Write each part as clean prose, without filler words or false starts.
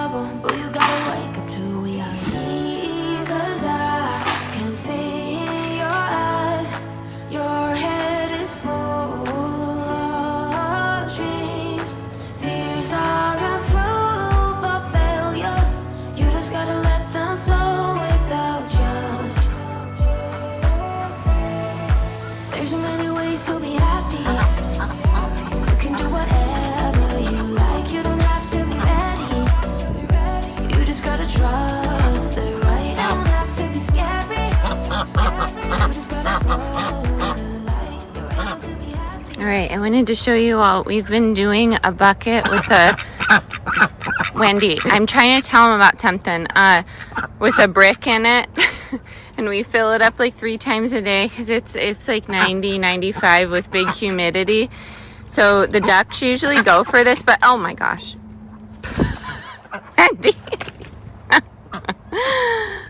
trouble, but you gotta wake up to reality. 'Cause I can see in your eyes, your head is full of dreams. Tears aren't proof of failure. You just gotta let them flow without judge. There's so many ways to be happy. You can do whatever you like. You don't have to be ready. You just gotta trust the right. Don't have to be scary. You just gotta follow the light. You're able to be happy. All right, I wanted to show you all. We've been doing a bucket with a Wendy. I'm trying to tell him about something with a brick in it. And we fill it up like 3 times a day because it's like 90, 95 with big humidity. So the ducks usually go for this, but oh my gosh. Wendy.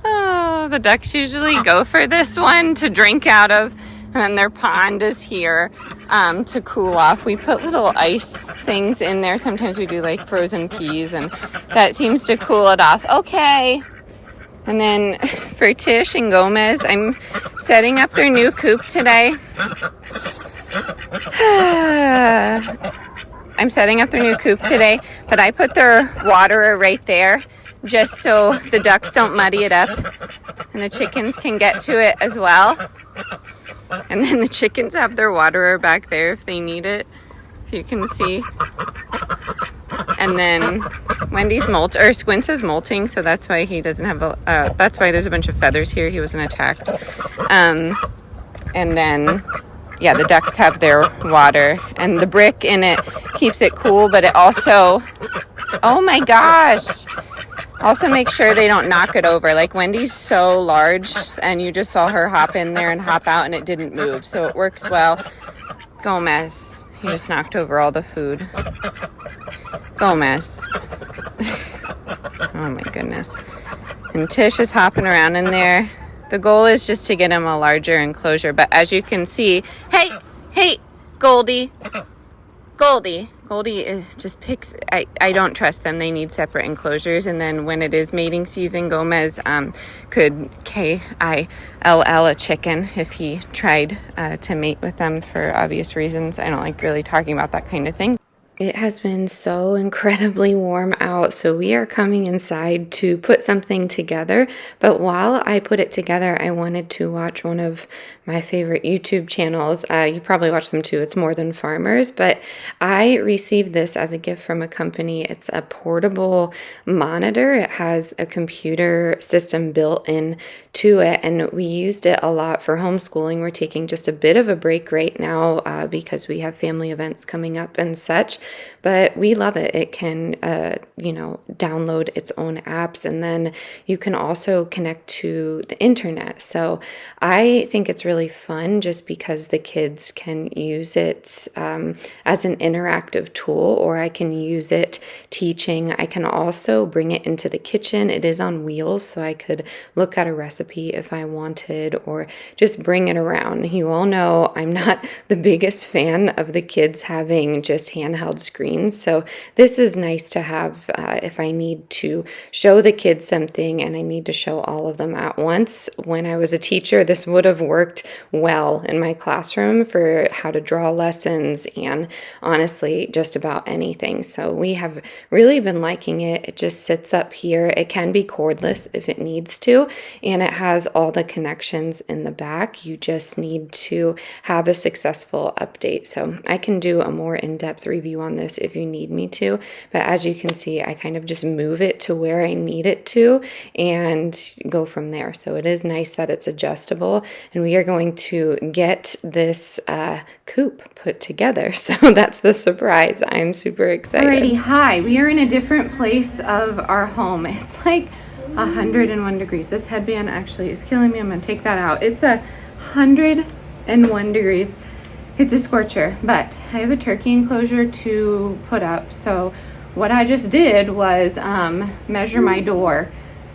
Oh, the ducks usually go for this one to drink out of. And then their pond is here to cool off. We put little ice things in there. Sometimes we do like frozen peas, and that seems to cool it off. Okay. And then for Tish and Gomez, I'm setting up their new coop today. I'm setting up their new coop today, but I put their waterer right there just so the ducks don't muddy it up and the chickens can get to it as well. And then the chickens have their waterer back there if they need it, if you can see. And then Wendy's Squints is molting, so that's why he doesn't have that's why there's a bunch of feathers here. He wasn't attacked. And then, yeah, the ducks have their water, and the brick in it keeps it cool, but it also, oh my gosh, also make sure they don't knock it over. Like Wendy's so large, and you just saw her hop in there and hop out, and it didn't move, so it works well. Gomez, he just knocked over all the food. Gomez. Oh my goodness. And Tish is hopping around in there. The goal is just to get him a larger enclosure, but as you can see, hey, Goldie. Goldie just picks, I don't trust them. They need separate enclosures. And then when it is mating season, Gomez could kill a chicken if he tried to mate with them for obvious reasons. I don't like really talking about that kind of thing. It has been so incredibly warm out, so we are coming inside to put something together. But while I put it together, I wanted to watch one of my favorite YouTube channels. You probably watch them too. It's More Than Farmers, but I received this as a gift from a company. It's a portable monitor. It has a computer system built in to it, and we used it a lot for homeschooling. We're taking just a bit of a break right now because we have family events coming up and such, but we love it. It can, download its own apps, and then you can also connect to the internet. So I think it's really fun just because the kids can use it as an interactive tool, or I can use it teaching. I can also bring it into the kitchen. It is on wheels, so I could look at a recipe if I wanted, or just bring it around. You all know I'm not the biggest fan of the kids having just handheld screens, so this is nice to have if I need to show the kids something and I need to show all of them at once. When I was a teacher, this would have worked well in my classroom for how to draw lessons and honestly just about anything. So we have really been liking it. It just sits up here. It can be cordless if it needs to, and it has all the connections in the back. You just need to have a successful update. So I can do a more in-depth review on this if you need me to, but as you can see, I kind of just move it to where I need it to and go from there. So it is nice that it's adjustable, and we are going to get this coop put together. So that's the surprise. I'm super excited. Alrighty, hi. We are in a different place of our home. It's like 101 degrees. This headband actually is killing me. I'm gonna take that out. It's 101 degrees. It's a scorcher, but I have a turkey enclosure to put up. So what I just did was measure my door,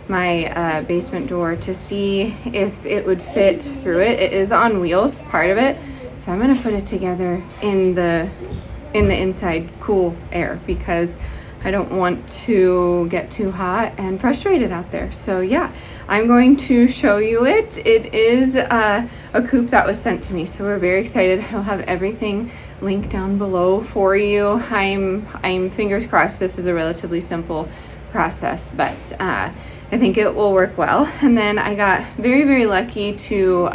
my basement door, to see if it would fit through it. It is on wheels, part of it. So I'm gonna put it together in the inside cool air because I don't want to get too hot and frustrated out there. So yeah, I'm going to show you it. It is a coop that was sent to me, so we're very excited. I'll have everything linked down below for you. I'm fingers crossed this is a relatively simple process, but I think it will work well. And then I got very lucky to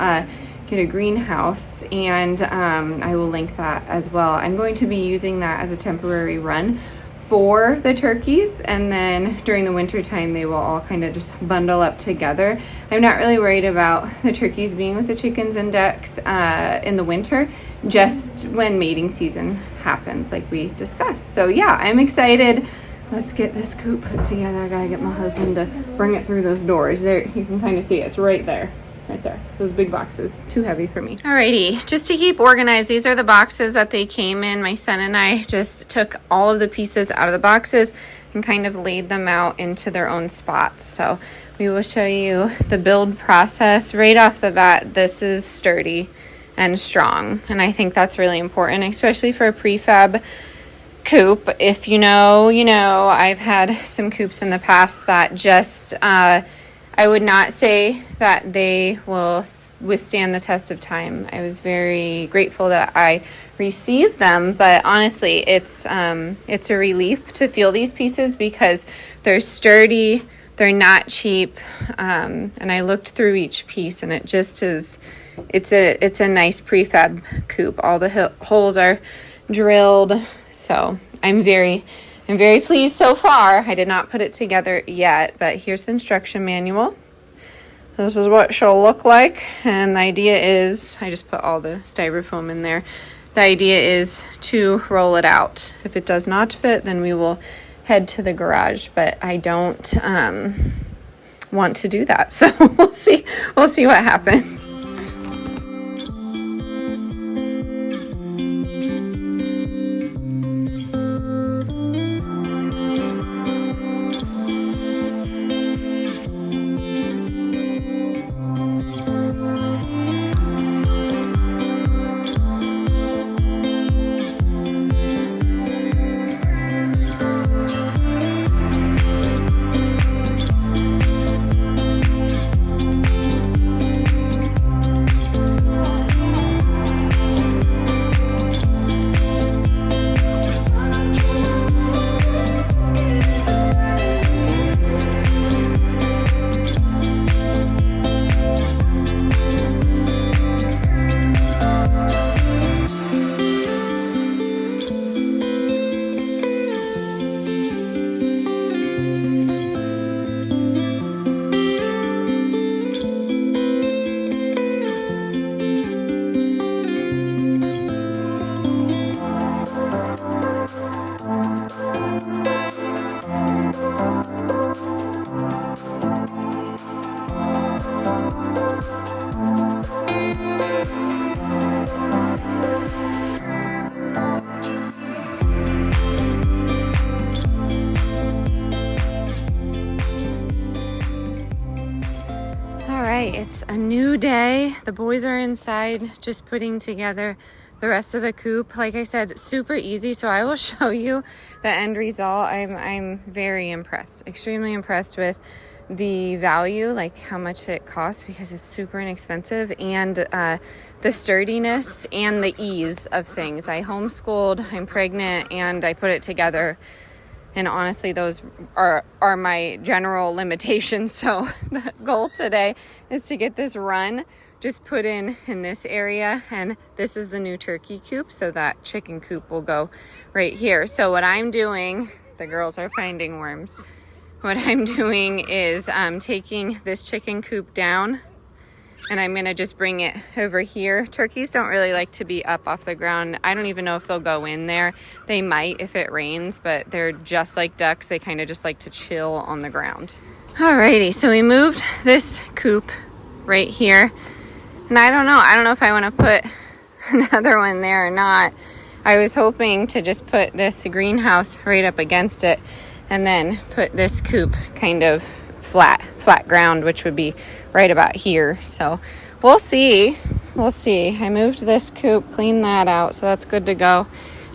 get a greenhouse, and I will link that as well. I'm going to be using that as a temporary run for the turkeys, and then during the winter time they will all kind of just bundle up together. I'm not really worried about the turkeys being with the chickens and ducks in the winter, just when mating season happens like we discussed. So yeah, I'm excited. Let's get this coop put together. I gotta get my husband to bring it through those doors. There, you can kind of see it's right there. Right there. Those big boxes, too heavy for me. Alrighty, just to keep organized, these are the boxes that they came in. My son and I just took all of the pieces out of the boxes and kind of laid them out into their own spots. So we will show you the build process. Right off the bat, this is sturdy and strong, and I think that's really important, especially for a prefab coop. If you know, you know. I've had some coops in the past that just I would not say that they will withstand the test of time. I was very grateful that I received them, but honestly, it's a relief to feel these pieces because they're sturdy, they're not cheap, and I looked through each piece, and it just is. It's a nice prefab coop. All the holes are drilled, so I'm very pleased so far. I did not put it together yet, but here's the instruction manual. This is what she'll look like, and the idea is, I just put all the styrofoam in there. The idea is to roll it out. If it does not fit, then we will head to the garage, but I don't want to do that. So we'll see what happens. It's a new day. The boys are inside just putting together the rest of the coop. Like I said, super easy, so I will show you the end result. I'm very impressed, extremely impressed with the value, like how much it costs, because it's super inexpensive, and the sturdiness and the ease of things. I homeschooled, I'm pregnant, and I put it together. And honestly, those are my general limitations. So the goal today is to get this run just put in this area. And this is the new turkey coop. So that chicken coop will go right here. So what I'm doing, the girls are finding worms. What I'm doing is taking this chicken coop down, and I'm going to just bring it over here. Turkeys don't really like to be up off the ground. I don't even know if they'll go in there. They might if it rains, but they're just like ducks. They kind of just like to chill on the ground. Alrighty, so we moved this coop right here. And I don't know if I want to put another one there or not. I was hoping to just put this greenhouse right up against it and then put this coop kind of flat ground, which would be right about here. So we'll see. I moved this coop, cleaned that out, so that's good to go.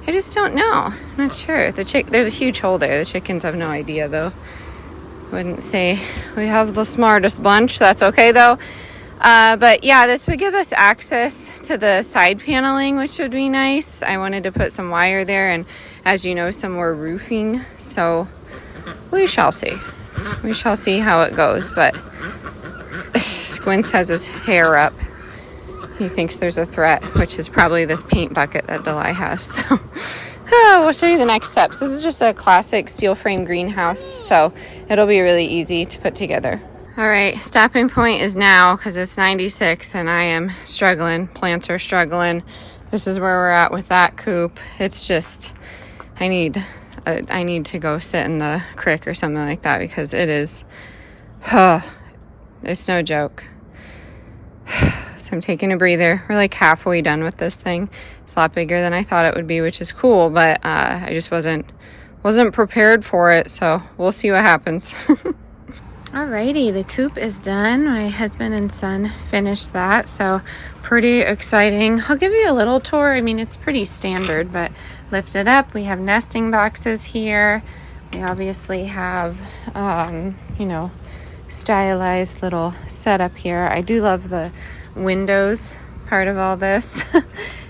I just don't know. I'm not sure. There's a huge hole there. The chickens have no idea though. Wouldn't say we have the smartest bunch. That's okay though. But yeah, this would give us access to the side paneling, which would be nice. I wanted to put some wire there and, as you know, some more roofing. So we shall see. We shall see how it goes. But Squints has his hair up. He thinks there's a threat, which is probably this paint bucket that Delay has. So we'll show you the next steps. This is just a classic steel frame greenhouse, so it'll be really easy to put together. All right, stopping point is now because it's 96 and I am struggling. Plants are struggling. This is where we're at with that coop. It's just, I need to go sit in the creek or something like that because it is, it's no joke. So I'm taking a breather. We're like halfway done with this thing. It's a lot bigger than I thought it would be, which is cool, but I just wasn't prepared for it, so we'll see what happens. Alrighty, the coop is done. My husband and son finished that, so pretty exciting. I'll give you a little tour. I mean, it's pretty standard, but lift it up. We have nesting boxes here. We obviously have, stylized little setup here. I do love the windows part of all this.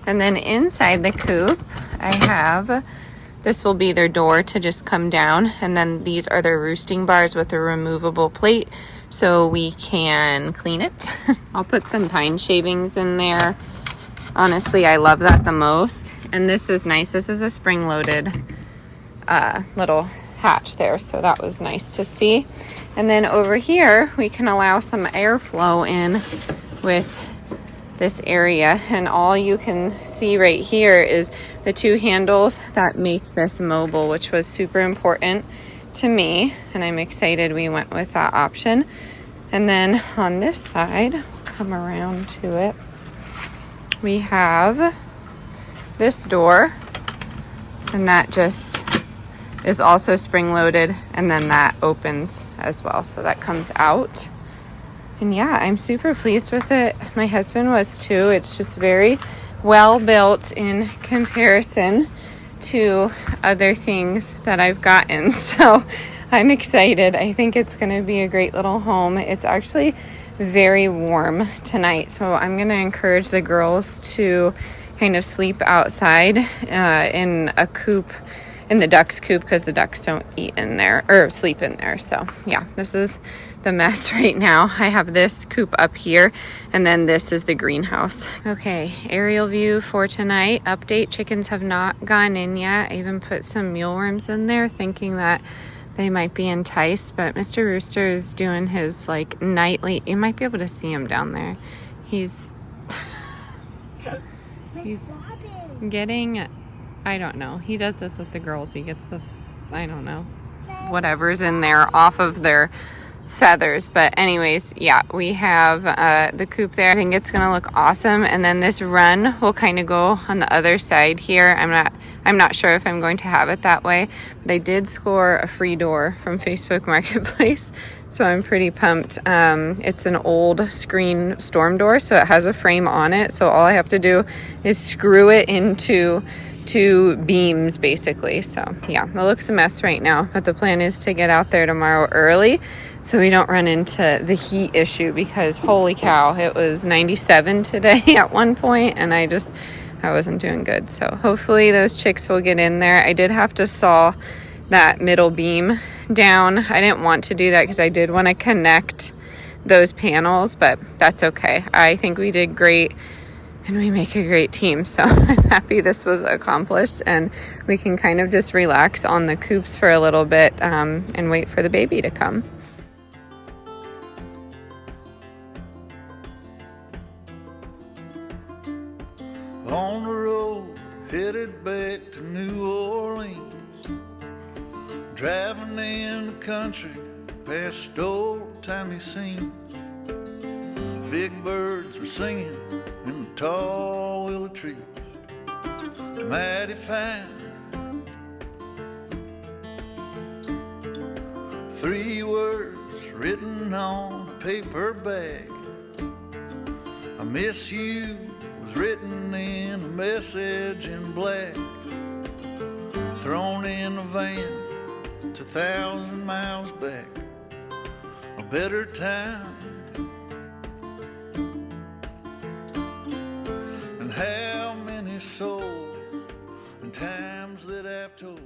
And then inside the coop, I have, this will be their door to just come down, and then these are their roosting bars with a removable plate so we can clean it. I'll put some pine shavings in there. Honestly, I love that the most. And this is nice. This is a spring-loaded little hatch there, so that was nice to see. And then over here, we can allow some airflow in with this area, and all you can see right here is the two handles that make this mobile, which was super important to me, and I'm excited we went with that option. And then on this side, we'll come around to it, we have this door, and that just is also spring loaded, and then that opens as well, so that comes out. And yeah, I'm super pleased with it. My husband was too. It's just very well built in comparison to other things that I've gotten. So I'm excited. I think it's going to be a great little home. It's actually very warm tonight, so I'm going to encourage the girls to kind of sleep outside in a coop, in the ducks coop, because the ducks don't eat in there or sleep in there. So yeah, this is the mess right now. I have this coop up here, and then this is the greenhouse. Okay, aerial view for tonight. Update, chickens have not gone in yet. I even put some mealworms in there thinking that they might be enticed, but Mr. Rooster is doing his like nightly, you might be able to see him down there. He's getting, I don't know, he does this with the girls. He gets this, I don't know, whatever's in there off of their feathers. But anyways, yeah, we have the coop there. I think it's gonna look awesome. And then this run will kind of go on the other side here. I'm not sure if I'm going to have it that way, but I did score a free door from Facebook Marketplace, so I'm pretty pumped. It's an old screen storm door, so it has a frame on it, so all I have to do is screw it into two beams basically. So yeah, it looks a mess right now, but the plan is to get out there tomorrow early so we don't run into the heat issue, because holy cow, it was 97 today at one point, and I wasn't doing good. So hopefully those chicks will get in there. I did have to saw that middle beam down. I didn't want to do that because I did want to connect those panels, but that's okay. I think we did great, and we make a great team, so I'm happy this was accomplished, and we can kind of just relax on the coops for a little bit and wait for the baby to come. On the road, headed back to New Orleans, driving in the country past old-timey scenes. Big birds were singing in the tall willow trees, mighty fine. 3 words written on a paper bag, I miss you, was written in a message in black. thrown in a van 2,000 miles back, a better time. And how many souls and times that I've told